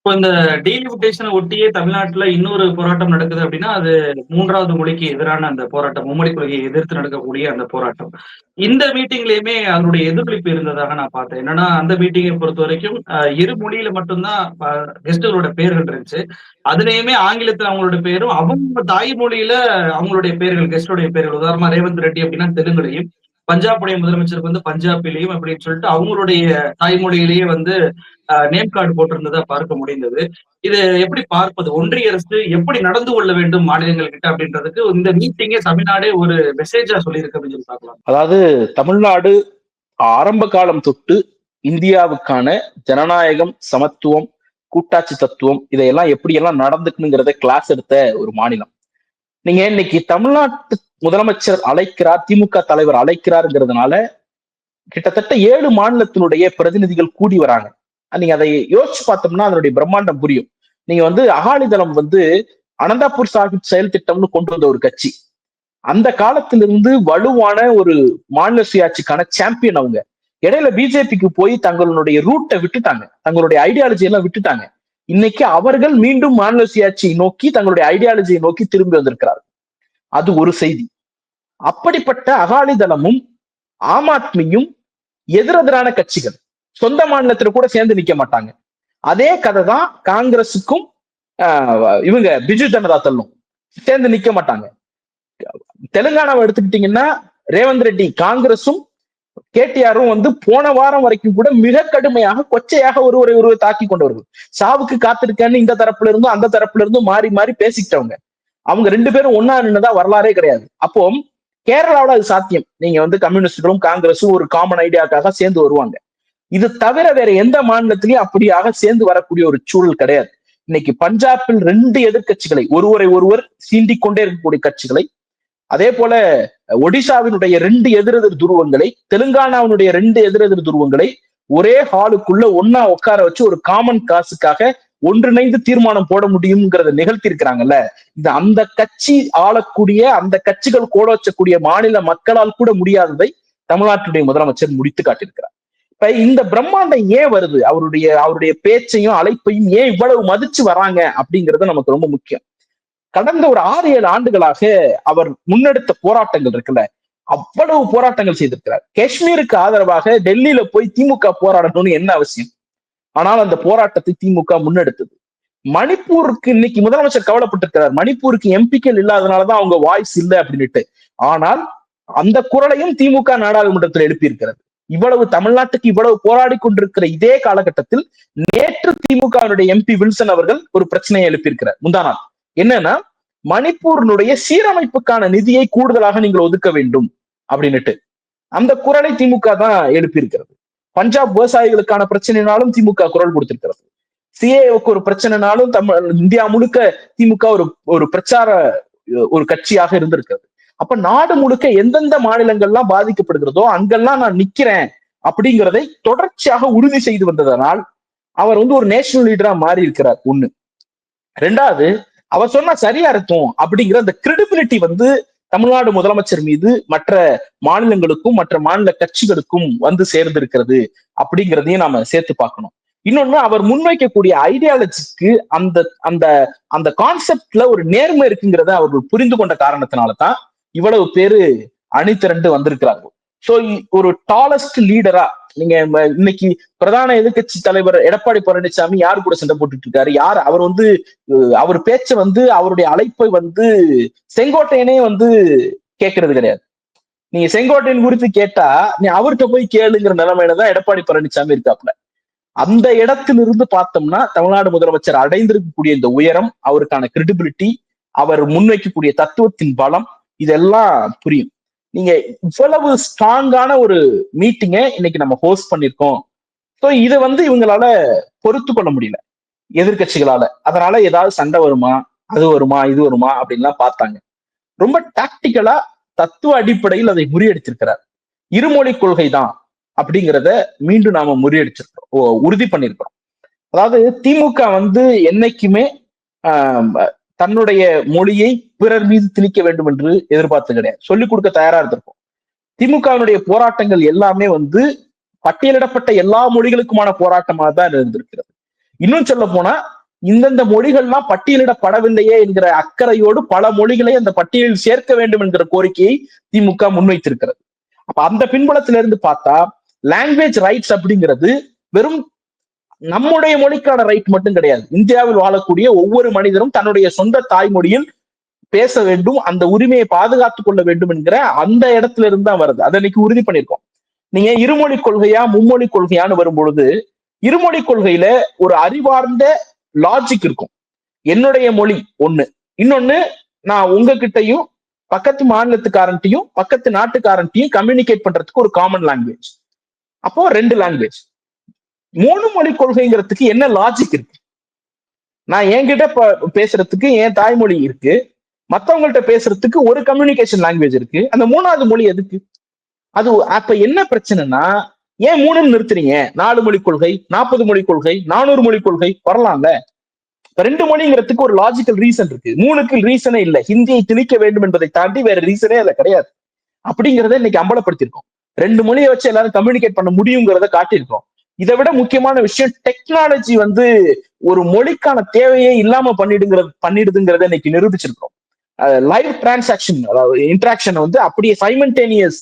இப்போ இந்த டீலிமிட்டேஷனை ஒட்டியே தமிழ்நாட்டுல இன்னொரு போராட்டம் நடக்குது அப்படின்னா, அது 3வது மொழிக்கு எதிரான அந்த போராட்டம். மும்மொழி கொள்கையை எதிர்த்து நடக்கக்கூடிய அந்த போராட்டம். இந்த மீட்டிங்லயுமே அதனுடைய எதிரொலிப்பு இருந்ததாக நான் பார்த்தேன். என்னன்னா, அந்த மீட்டிங்கை பொறுத்தவரைக்கும் இரு மொழியில மட்டும் தான் கெஸ்ட்டுகளோட பெயர்கள் இருந்துச்சு. அதுலயுமே ஆங்கிலத்துல அவங்களோட பெயரும், அவங்க தாய்மொழியில அவங்களுடைய பெயர்கள், கெஸ்ட்டுடைய பெயர்கள். உதாரணமா ரேவந்த் ரெட்டி அப்படின்னா தெலுங்குலயும், பஞ்சாபுடைய முதலமைச்சருக்கு வந்து பஞ்சாபிலையும் அப்படின்னு சொல்லிட்டு அவங்களுடைய தாய்மொழியிலேயே வந்து நேம் கார்டு போட்டிருந்ததா பார்க்க முடிந்தது. இது எப்படி பார்ப்பது? ஒன்றிய அரசு எப்படி நடந்து கொள்ள வேண்டும் மாநிலங்கள் கிட்ட அப்படின்றதுக்கு இந்த மீட்டிங்கே தமிழ்நாடே ஒரு மெசேஜா சொல்லியிருக்கு அப்படின்னு சொல்லி பார்க்கலாம். அதாவது தமிழ்நாடு ஆரம்ப காலம் தொட்டு இந்தியாவுக்கான ஜனநாயகம், சமத்துவம், கூட்டாட்சி தத்துவம் இதையெல்லாம் எப்படியெல்லாம் நடந்துக்கணுங்கிறத கிளாஸ் எடுத்த ஒரு மாநிலம். நீங்க இன்னைக்கு தமிழ்நாட்டு முதலமைச்சர் அழைக்கிறார், திமுக தலைவர் அழைக்கிறாருங்கிறதுனால கிட்டத்தட்ட 7 மாநிலத்தினுடைய பிரதிநிதிகள் கூடி வராங்க. நீங்க அதை யோசிச்சு பார்த்தோம்னா அதனுடைய பிரம்மாண்டம் புரியும். நீங்க வந்து அகாலிதளம் வந்து அனந்தாபூர் சாஹிப் செயல் திட்டம்னு கொண்டு வந்த ஒரு கட்சி. அந்த காலத்திலிருந்து வலுவான ஒரு மாநில சுயாட்சிக்கான சாம்பியன் அவங்க. இடையில பிஜேபிக்கு போய் தங்களுடைய ரூட்டை விட்டுட்டாங்க, தங்களுடைய ஐடியாலஜி எல்லாம் விட்டுட்டாங்க. இன்னைக்கு அவர்கள் மீண்டும் மாநில சுயாட்சியை நோக்கி தங்களுடைய ஐடியாலஜியை நோக்கி திரும்பி வந்திருக்கிறார். அது ஒரு செய்தி. அப்படிப்பட்ட அகாலிதளமும் ஆம் ஆத்மியும் எதிரெதிரான கட்சிகள், சொந்த மாநிலத்துல கூட சேர்ந்து நிக்க மாட்டாங்க. அதே கதை தான் காங்கிரஸுக்கும் இவங்க பிஜு ஜனதா தள்ளும் சேர்ந்து நிக்க மாட்டாங்க. தெலுங்கானாவை எடுத்துக்கிட்டீங்கன்னா ரேவந்த் ரெட்டி காங்கிரஸும் கேடிஆரும் வந்து போன வாரம் வரைக்கும் கூட மிக கடுமையாக கொச்சையாக ஒருவரை தாக்கி கொண்டவர்கள். சாவுக்கு காத்திருக்கேன்னு இந்த தரப்புல இருந்தும் அந்த தரப்புல இருந்தும் மாறி மாறி பேசிக்கிட்டவங்க. அவங்க 2 பேரும் ஒன்னா நின்னதா வரலாறே கிடையாது. அப்போ கேரளாவோட அது சாத்தியம். நீங்க வந்து கம்யூனிஸ்டுகளும் காங்கிரஸும் ஒரு காமன் ஐடியாக்காக சேர்ந்து வருவாங்க. இது தவிர வேற எந்த மாநிலத்திலையும் அப்படியாக சேர்ந்து வரக்கூடிய ஒரு சூழல் கிடையாது. இன்னைக்கு பஞ்சாபில் 2 எதிர்கட்சிகளை ஒருவர் சீண்டிக் கொண்டே இருக்கக்கூடிய கட்சிகளை, அதே போல ஒடிசாவினுடைய 2 எதிரெதிர் துருவங்களை, தெலுங்கானாவினுடைய 2 எதிரெதிர் துருவங்களை ஒரே ஹாலுக்குள்ள ஒன்னா உட்கார வச்சு ஒரு காமன் காசுக்காக ஒன்றிணைந்து தீர்மானம் போட முடியுங்கிறத நிகழ்த்தி இருக்கிறாங்கல்ல. இது அந்த கட்சி ஆளக்கூடிய, அந்த கட்சிகள் கோலோச்சக்கூடிய மாநில மக்களால் கூட முடியாததை தமிழ்நாட்டுடைய முதலமைச்சர் முடித்து காட்டியிருக்கிறார். இப்ப இந்த பிரம்மாண்டம் ஏன் வருது, அவருடைய பேச்சையும் அழைப்பையும் ஏன் இவ்வளவு மதிச்சு வராங்க அப்படிங்கிறது நமக்கு ரொம்ப முக்கியம். கடந்த ஒரு 6-7 ஆண்டுகளாக அவர் முன்னெடுத்த போராட்டங்கள் இருக்குல்ல, அவ்வளவு போராட்டங்கள் செய்திருக்கிறார். காஷ்மீருக்கு ஆதரவாக டெல்லியில போய் திமுக போராடணும்னு என்ன அவசியம்? ஆனால் அந்த போராட்டத்தை திமுக முன்னெடுத்தது. மணிப்பூருக்கு இன்னைக்கு முதலமைச்சர் கவலைப்பட்டிருக்கிறார், மணிப்பூருக்கு எம்பிக்கள் இல்லாதனாலதான் அவங்க வாய்ஸ் இல்லை அப்படின்னுட்டு. ஆனால் அந்த குரலையும் திமுக நாடாளுமன்றத்தில் எழுப்பியிருக்கிறது. இவ்வளவு தமிழ்நாட்டுக்கு இவ்வளவு போராடி கொண்டிருக்கிற இதே காலகட்டத்தில் நேற்று திமுகவினுடைய எம்பி வில்சன் அவர்கள் ஒரு பிரச்சனையை எழுப்பியிருக்கிறார் முந்தா நாள். என்னன்னா, மணிப்பூரினுடைய சீரமைப்புக்கான நிதியை கூடுதலாக நீங்கள் ஒதுக்க வேண்டும் அப்படின்னுட்டு அந்த குரலை திமுக தான் எழுப்பியிருக்கிறது. பஞ்சாப் விவசாயிகளுக்கான பிரச்சனைனாலும் திமுக குரல் கொடுத்திருக்கிறது. சிஏவுக்கு ஒரு பிரச்சனைனாலும் இந்தியா முழுக்க திமுக ஒரு பிரச்சார ஒரு கட்சியாக இருந்திருக்கிறது. அப்ப நாடு முழுக்க எந்தெந்த மாநிலங்கள்லாம் பாதிக்கப்படுகிறதோ அங்கெல்லாம் நான் நிக்கிறேன் அப்படிங்கிறதை தொடர்ச்சியாக உறுதி செய்து வந்ததனால் அவர் வந்து ஒரு நேஷனல் லீடரா மாறி இருக்கிறார். ஒண்ணு. 2வது, அவர் சொன்னா சரியா இருக்கும் அப்படிங்கிற அந்த கிரெடிபிலிட்டி வந்து தமிழ்நாடு முதலமைச்சர் மீது மற்ற மாநிலங்களுக்கும் மற்ற மாநில கட்சிகளுக்கும் வந்து சேர்ந்திருக்கிறது அப்படிங்கிறதையும் நாம சேர்த்து பார்க்கணும். இன்னொன்னு, அவர் முன்வைக்கக்கூடிய ஐடியாலஜிக்கு அந்த அந்த அந்த கான்செப்ட்ல ஒரு நேர்மை இருக்குங்கிறத அவர்கள் புரிந்து கொண்ட காரணத்தினாலதான் இவ்வளவு பேரு அணிதிரண்டு வந்திருக்கிறார்கள். சோ ஒரு டாலஸ்ட் லீடரா நீங்க இன்னைக்கு பிரதான எதிர்கட்சி தலைவர் எடப்பாடி பழனிசாமி யாரு கூட சண்டை போட்டுட்டு இருக்காரு? யார் அவர் வந்து அவர் பேச்ச வந்து அவருடைய அழைப்பை வந்து செங்கோட்டையனே வந்து கேட்கறது கிடையாது. நீங்க செங்கோட்டையன் குறித்து கேட்டா நீ அவர்கிட்ட போய் கேளுங்கிற நிலைமையில தான் எடப்பாடி பழனிசாமி இருக்காப்ல. அந்த இடத்திலிருந்து பார்த்தோம்னா தமிழ்நாடு முதலமைச்சர் அடைந்திருக்கக்கூடிய இந்த உயரம், அவருக்கான கிரெடிபிலிட்டி, அவர் முன்வைக்கக்கூடிய தத்துவத்தின் பலம், இதெல்லாம் புரியும். நீங்க இவ்வளவு ஸ்ட்ராங்கான ஒரு மீட்டிங்க இன்னைக்கு நம்ம ஹோஸ்ட் பண்ணிருக்கோம். ஸோ இதை வந்து இவங்களால பொறுத்து கொள்ள முடியல எதிர்கட்சிகளால. அதனால ஏதாவது சண்டை வருமா, அது வருமா, இது வருமா அப்படின்லாம் பார்த்தாங்க. ரொம்ப டாக்டிக்கலா தத்துவ அடிப்படையில் அதை முறியடிச்சிருக்கிறார். இருமொழி கொள்கை தான் அப்படிங்கிறத மீண்டும் நாம முறியடிச்சிருக்கிறோம், உறுதி பண்ணிருக்கிறோம். அதாவது திமுக வந்து என்னைக்குமே தன்னுடைய மொழியை பிறர் மீது திணிக்க வேண்டும் என்று எதிர்பார்த்து கிடையாது, சொல்லிக் கொடுக்க தயாரா இருந்திருக்கும். திமுகவினுடைய போராட்டங்கள் எல்லாமே வந்து பட்டியலிடப்பட்ட எல்லா மொழிகளுக்குமான போராட்டமாக தான் இருந்திருக்கிறது. இன்னும் சொல்ல போனா இந்தந்த மொழிகள்லாம் பட்டியலிடப்படவில்லையே என்கிற அக்கறையோடு பல மொழிகளை அந்த பட்டியலில் சேர்க்க வேண்டும் என்கிற கோரிக்கையை திமுக முன்வைத்திருக்கிறது. அப்ப அந்த பின்புலத்திலிருந்து பார்த்தா லாங்குவேஜ் ரைட்ஸ் அப்படிங்கிறது வெறும் நம்முடைய மொழிக்கான ரைட் மட்டும் கிடையாது. இந்தியாவில் வாழக்கூடிய ஒவ்வொரு மனிதரும் தன்னுடைய சொந்த தாய்மொழியில் பேச வேண்டும், அந்த உரிமையை பாதுகாத்துக் கொள்ள வேண்டும் என்கிற அந்த இடத்துல இருந்து தான் வருது. அதை இன்னைக்கு உறுதி பண்ணிருக்கோம். நீங்க இருமொழி கொள்கையா மும்மொழி கொள்கையான்னு வரும்பொழுது இருமொழி கொள்கையில ஒரு அறிவார்ந்த லாஜிக் இருக்கும். என்னுடைய மொழி ஒண்ணு, இன்னொன்னு நான் உங்ககிட்டையும் பக்கத்து மாநிலத்துக்காரன்ட்டையும் பக்கத்து நாட்டுக்காரன்ட்டையும் கம்யூனிகேட் பண்றதுக்கு ஒரு காமன் லாங்குவேஜ். அப்போ 2 லாங்குவேஜ். 3 மொழி கொள்கைங்கிறதுக்கு என்ன லாஜிக் இருக்கு? நான் என்கிட்ட பேசுறதுக்கு என் தாய்மொழி இருக்கு, மத்தவங்கள்ட்ட பேசுறதுக்கு ஒரு கம்யூனிகேஷன் லாங்குவேஜ் இருக்கு, அந்த 3வது மொழி எதுக்கு? அது அப்ப என்ன பிரச்சனைனா ஏன் 3ன்னு நிறுத்துறீங்க? 4 மொழி கொள்கை, 40 மொழி கொள்கை, 400 மொழி கொள்கை வரலாம்ல. 2 மொழிங்கிறதுக்கு ஒரு லாஜிக்கல் ரீசன் இருக்கு, 3க்கு ரீசனே இல்ல. ஹிந்தியை திணிக்க வேண்டும் என்பதை தாண்டி வேற ரீசனே அதுல கிடையாது. அப்படிங்கிறத இன்னைக்கு அம்பலப்படுத்திருக்கோம். 2 மொழியை வச்சு எல்லாரும் கம்யூனிகேட் பண்ண முடியுங்கிறத காட்டியிருக்கோம். இதை விட முக்கியமான விஷயம் டெக்னாலஜி ஒரு மொழிக்கான தேவையே இல்லாம பண்ணிடுதுங்கிறத இன்னைக்கு நிரூபிச்சிருக்கோம். லைவ் டிரான்சாக்ஷன், அதாவது இன்டராக்ஷன் அப்படியே சைமல்டேனியஸ்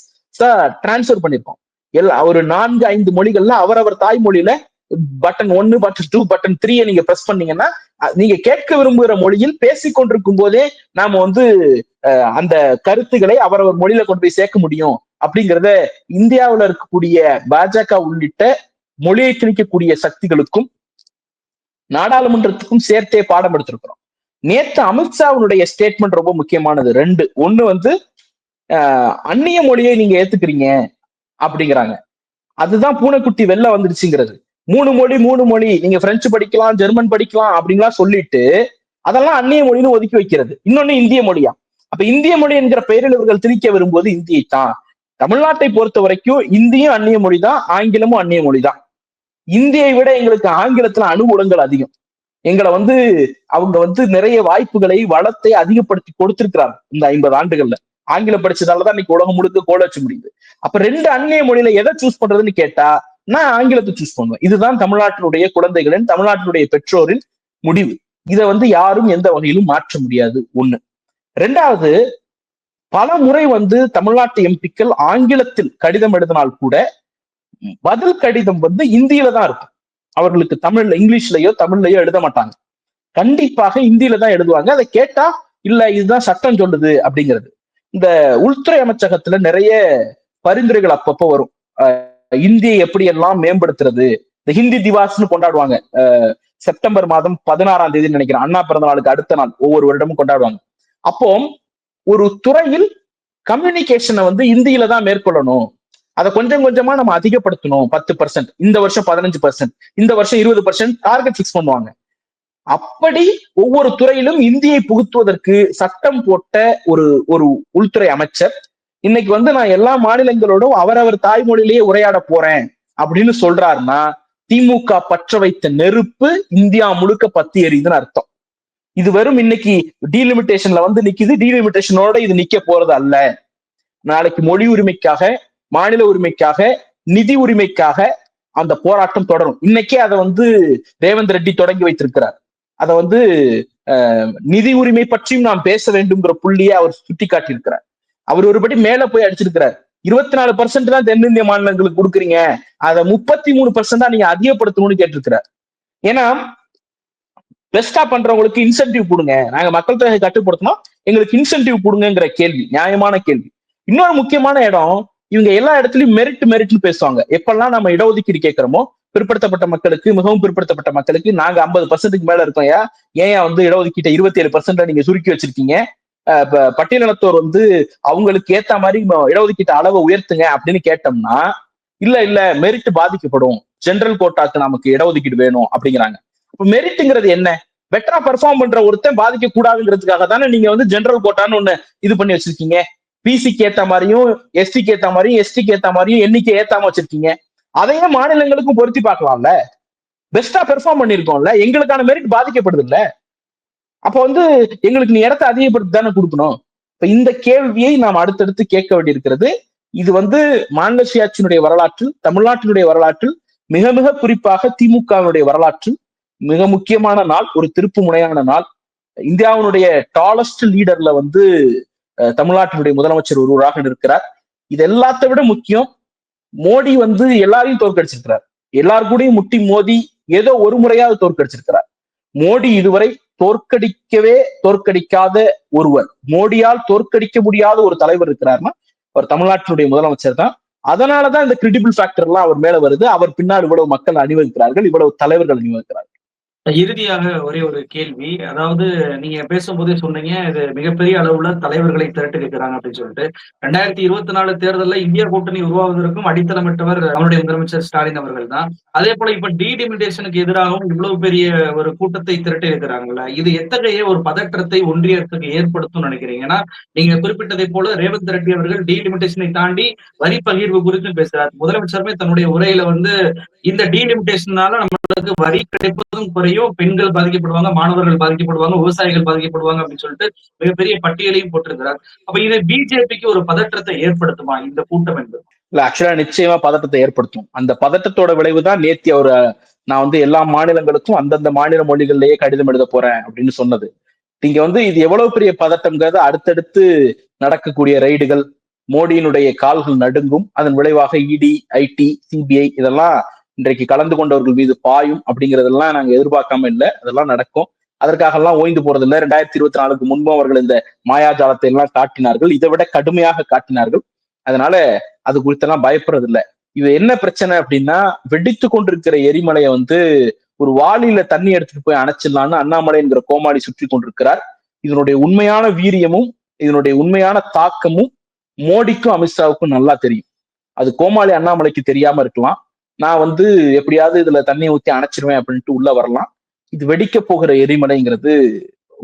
டிரான்ஸ்ஃபர் பண்ணிருக்கோம். ஒரு 4-5 மொழிகள்ல அவரவர் தாய்மொழியில பட்டன் 1, பட்டன் 2, பட்டன் 3 நீங்க பிரஸ் பண்ணீங்கன்னா நீங்க கேட்க விரும்புகிற மொழியில் பேசிக்கொண்டிருக்கும் போதே நாம அந்த கருத்துக்களை அவரவர் மொழியில கொண்டு போய் சேர்க்க முடியும். அப்படிங்கிறத இந்தியாவில் இருக்கக்கூடிய பாஜக உள்ளிட்ட மொழியை திணிக்கக்கூடிய சக்திகளுக்கும் நாடாளுமன்றத்துக்கும் சேர்த்தே பாடம் எடுத்திருக்கிறோம். நேற்று அமித்ஷாவுடைய ஸ்டேட்மெண்ட் ரொம்ப முக்கியமானது. 2 ஒண்ணு அந்நிய மொழியை நீங்க ஏத்துக்கிறீங்க அப்படிங்கிறாங்க. அதுதான் பூனைக்குட்டி வெளில வந்துருச்சுங்கிறது. 3 மொழி நீங்க பிரெஞ்சு படிக்கலாம், ஜெர்மன் படிக்கலாம் அப்படின்லாம் சொல்லிட்டு அதெல்லாம் அந்நிய மொழின்னு ஒதுக்கி வைக்கிறது. இன்னொன்னு இந்திய மொழியா. அப்ப இந்திய மொழி என்கிற பெயரில் இவர்கள் திணிக்க விரும்புவது இந்தியை தான். தமிழ்நாட்டை பொறுத்த வரைக்கும் இந்தியும் அந்நிய மொழி தான், ஆங்கிலமும் அந்நிய மொழி தான். இந்தியை விட எங்களுக்கு ஆங்கிலத்துல அனுகூலங்கள் அதிகம். எங்களை அவங்க நிறைய வாய்ப்புகளை வளத்தை அதிகப்படுத்தி கொடுத்திருக்கிறாங்க இந்த 50 ஆண்டுகள்ல. ஆங்கிலம் படிச்சதாலதான் இன்னைக்கு உலகம் முழுக்க கோல வச்சு முடியுது. அப்ப 2 அந்நிய மொழியில எதை சூஸ் பண்றதுன்னு கேட்டா நான் ஆங்கிலத்தை சூஸ் பண்ணுவேன். இதுதான் தமிழ்நாட்டினுடைய குழந்தைகளின், தமிழ்நாட்டினுடைய பெற்றோரின் முடிவு. இதை யாரும் எந்த வகையிலும் மாற்ற முடியாது. 1. 2வது, பல முறை தமிழ்நாட்டு எம்பிக்கள் ஆங்கிலத்தில் கடிதம் எழுதினால் கூட பதில் கடிதம் இந்தியில தான் இருக்கும். அவர்களுக்கு இங்கிலீஷ்லயோ தமிழ்லயோ எழுத மாட்டாங்க. கண்டிப்பாக இந்தியில தான் எழுதுவாங்க. அதை கேட்டா இல்ல இதுதான் சட்டம் சொல்லுது அப்படிங்கிறது. இந்த உள்துறை அமைச்சகத்துல நிறைய பரிந்துரைகள் அப்பப்போ வரும். இந்தியை எப்படி எல்லாம் மேம்படுத்துறது, இந்த ஹிந்தி திவாஸ்னு கொண்டாடுவாங்க. செப்டம்பர் மாதம் 16ஆம் தேதி நினைக்கிறேன், அண்ணா பிறந்த நாளுக்கு அடுத்த நாள் ஒவ்வொரு வருடமும் கொண்டாடுவாங்க. அப்போ ஒரு துறையில் கம்யூனிகேஷனை இந்தியில தான் மேற்கொள்ளணும், அதை கொஞ்சம் கொஞ்சமா நம்ம அதிகப்படுத்தணும். 10%, இந்த வருஷம் 15%, இந்த வருஷம் 20% டார்கெட் பிக்ஸ் பண்ணுவாங்க. அப்படி ஒவ்வொரு துறையிலும் இந்தியை புகுத்துவதற்கு சட்டம் போட்ட ஒரு உள்துறை அமைச்சர் இன்னைக்கு நான் எல்லா மாநிலங்களோடும் அவரவர் தாய்மொழியிலேயே உரையாட போறேன் அப்படின்னு சொல்றாருன்னா திமுக பற்ற வைத்த நெருப்பு இந்தியா முழுக்க பத்தி எரியுதுன்னு அர்த்தம். இது வெறும் இன்னைக்கு டீலிமிட்டேஷன்ல நிக்குது, டீலிமிட்டேஷனோட இது நிக்க போறது அல்ல. நாளைக்கு மொழி உரிமைக்காக, மாநில உரிமைக்காக, நிதி உரிமைக்காக அந்த போராட்டம் தொடரும். இன்னைக்கே அதை ரேவந்த் ரெட்டி தொடங்கி வைத்திருக்கிறார். அதை நிதி உரிமை பற்றியும் நாம் பேச வேண்டும்ங்கிற புள்ளியை அவர் சுட்டி காட்டியிருக்கிறார். அவர் ஒருபடி மேல போய் அடிச்சிருக்கிறார். 24% தான் தென்னிந்திய மாநிலங்களுக்கு கொடுக்குறீங்க, அதை 33% தான் நீங்க அதிகப்படுத்தணும்னு கேட்டிருக்கிறார். ஏன்னா பெஸ்டா பண்றவங்களுக்கு இன்சென்டிவ் கொடுங்க, நாங்க மக்கள் தொகை கட்டுப்படுத்தணும், எங்களுக்கு இன்சென்டிவ் கொடுங்கிற கேள்வி நியாயமான கேள்வி. இன்னொரு முக்கியமான இடம், இவங்க எல்லா இடத்துலயும் மெரிட்னு பேசுவாங்க. எப்பெல்லாம் நம்ம இடஒதுக்கீடு கேட்கிறோமோ பிற்படுத்தப்பட்ட மக்களுக்கு, மிகவும் பிற்படுத்தப்பட்ட மக்களுக்கு நாங்க 50%க்கு மேல இருக்கோம், ஏன் இடஒதுக்கீட்டை 27% நீங்க சுருக்கி வச்சிருக்கீங்க, பட்டியலினத்தோர் அவங்களுக்கு ஏத்த மாதிரி இடஒதுக்கீட்டு அளவை உயர்த்துங்க அப்படின்னு கேட்டோம்னா இல்ல மெரிட் பாதிக்கப்படும், ஜெனரல் கோட்டாக்கு நமக்கு இடஒதுக்கீடு வேணும் அப்படிங்கிறாங்க. அப்ப மெரிட்ங்கிறது என்ன? பெட்டரா பெர்ஃபார்ம் பண்ற ஒருத்தன் பாதிக்க கூடாதுங்கிறதுக்காக தானே நீங்க ஜெனரல் கோட்டான்னு ஒண்ணு இது பண்ணி வச்சிருக்கீங்க. பிசிக்கு ஏத்த மாதிரியும், எஸ்டிக்கு ஏத்த மாதிரியும், எஸ்டிக்கு ஏத்த மாதிரியும் எண்ணிக்கை ஏத்தாம வச்சிருக்கீங்க. அதையே மாநிலங்களுக்கும் பொருத்தி பார்க்கலாம்ல. பெஸ்டா பெர்ஃபார்ம் பண்ணிருக்கோம்ல, எங்களுக்கான மெரிட் பாதிக்கப்படுது இல்ல. அப்ப எங்களுக்கு நீ இடத்தை அதிகப்படுத்தி தானே கொடுக்கணும். இப்ப இந்த கேள்வியை நாம் அடுத்தடுத்து கேட்க வேண்டியிருக்கிறது. இது மாநில சுயாட்சியினுடைய வரலாற்றில், தமிழ்நாட்டினுடைய வரலாற்றில், மிக மிக குறிப்பாக திமுகவினுடைய வரலாற்றில் மிக முக்கியமான நாள், ஒரு திருப்பு முனையான நாள். இந்தியாவினுடைய டாலஸ்ட் லீடர்ல வந்து தமிழ்நாட்டினுடைய முதலமைச்சர் ஒருவராக இருக்கிறார். இது எல்லாத்த விட முக்கியம், மோடி வந்து எல்லாரையும் தோற்கடிச்சிருக்கிறார். எல்லாரு கூடயும் முட்டி மோதி ஏதோ ஒரு முறையாவது தோற்கடிச்சிருக்கிறார். மோடி இதுவரை தோற்கடிக்காத ஒருவர், மோடியால் தோற்கடிக்க முடியாத ஒரு தலைவர் இருக்கிறார்னா அவர் தமிழ்நாட்டினுடைய முதலமைச்சர் தான். அதனாலதான் இந்த கிரெடிபிள் ஃபேக்டர் எல்லாம் அவர் மேல வருது. அவர் பின்னால் இவ்வளவு மக்கள் அணிவகுக்கிறார்கள், இவ்வளவு தலைவர்கள் அணிவகுக்கிறார்கள். இறுதியாக ஒரே ஒரு கேள்வி. அதாவது நீங்க பேசும்போதே சொன்னீங்க, இது மிகப்பெரிய அளவுல தலைவர்களை திரட்டி இருக்கிறாங்க அப்படின்னு சொல்லிட்டு. 2024 தேர்தல்ல இந்தியா கூட்டணி உருவாவதற்கும் அடித்தளமிட்டவர் நம்முடைய முதலமைச்சர் ஸ்டாலின் அவர்கள் தான். அதே போல இப்ப டீலிமிடேஷனுக்கு எதிராகவும் இவ்வளவு பெரிய ஒரு கூட்டத்தை திரட்டி இருக்கிறாங்கல்ல, இது எத்தகைய ஒரு பதற்றத்தை ஒன்றிய அரசுக்கு ஏற்படுத்தும் நினைக்கிறீங்க? ஏன்னா நீங்க குறிப்பிட்டதை போல ரேவந்த் ரெட்டி அவர்கள் டீலிமிடேஷனை தாண்டி வரி பகிர்வு குறித்து பேசுறார். முதலமைச்சருமே தன்னுடைய உரையில வந்து இந்த டீலிமிடேஷனால நம்மளுக்கு வரி கிடைப்பதும் குறையும், பெண்கள் பாதிக்கப்படுவாங்க, மாணவர்கள் பாதிக்கப்படுவாங்க, விவசாயிகள் பாதிக்கப்படுவாங்க அப்படின்னு சொல்லிட்டு மிகப்பெரிய பட்டியலையும் போட்டிருக்கிறார். அப்ப இது பிஜேபிக்கு ஒரு பதற்றத்தை ஏற்படுத்துமா இந்த கூட்டம் என்பது? இல்ல, ஆக்சுவலா நிச்சயமா பதட்டத்தை ஏற்படுத்தும். அந்த பதட்டத்தோட விளைவுதான் நேத்தி அவர் நான் வந்து எல்லா மாநிலங்களுக்கும் அந்தந்த மாநில மொழிகள்லயே கடிதம் எழுத போறேன் அப்படின்னு சொன்னது. இங்க வந்து இது எவ்வளவு பெரிய பதட்டம்ங்கிறது அடுத்தடுத்து நடக்கக்கூடிய ரைடுகள், மோடியினுடைய கால்கள் நடுங்கும். அதன் விளைவாக இடி, ஐடி, சிபிஐ இதெல்லாம் இன்றைக்கு கலந்து கொண்டவர்கள் மீது பாயும் அப்படிங்கறதெல்லாம் நாங்க எதிர்பார்க்காம இல்லை. அதெல்லாம் நடக்கும். அதற்காக எல்லாம் ஓய்ந்து போறது இல்லை. 2024க்கு முன்பும் அவர்கள் இந்த மாயாஜாலத்தை எல்லாம் காட்டினார்கள், இதை விட கடுமையாக காட்டினார்கள். அதனால அது குறித்தெல்லாம் பயப்படுறது இல்லை. இது என்ன பிரச்சனை அப்படின்னா, வெடித்து கொண்டிருக்கிற எரிமலையை வந்து ஒரு வாளியில தண்ணி எடுத்துட்டு போய் அணைச்சிடலான்னு அண்ணாமலை என்கிற கோமாளி சுற்றி கொண்டிருக்கிறார். இதனுடைய உண்மையான வீரியமும் இதனுடைய உண்மையான தாக்கமும் மோடிக்கும் அமித்ஷாவுக்கும் நல்லா தெரியும். அது கோமாளி அண்ணாமலைக்கு தெரியாம இருக்கலாம். நான் வந்து எப்படியாவது இதுல தண்ணியை ஊத்தி அணைச்சிருவேன் அப்படின்ட்டு உள்ள வரலாம். இது வெடிக்க போகிற எரிமலைங்கிறது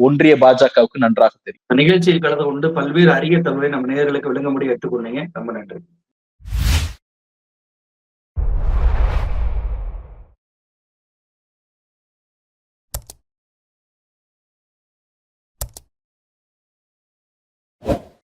ஒன்றிய பாஜகவுக்கு நன்றாக தெரியும். நிகழ்ச்சியில் கலந்து கொண்டு பல்வேறு அரிய தகவலை நம்ம நேயர்களுக்கு விளங்க முடிய எடுத்துக்கொண்டீங்க. ரொம்ப நன்றி.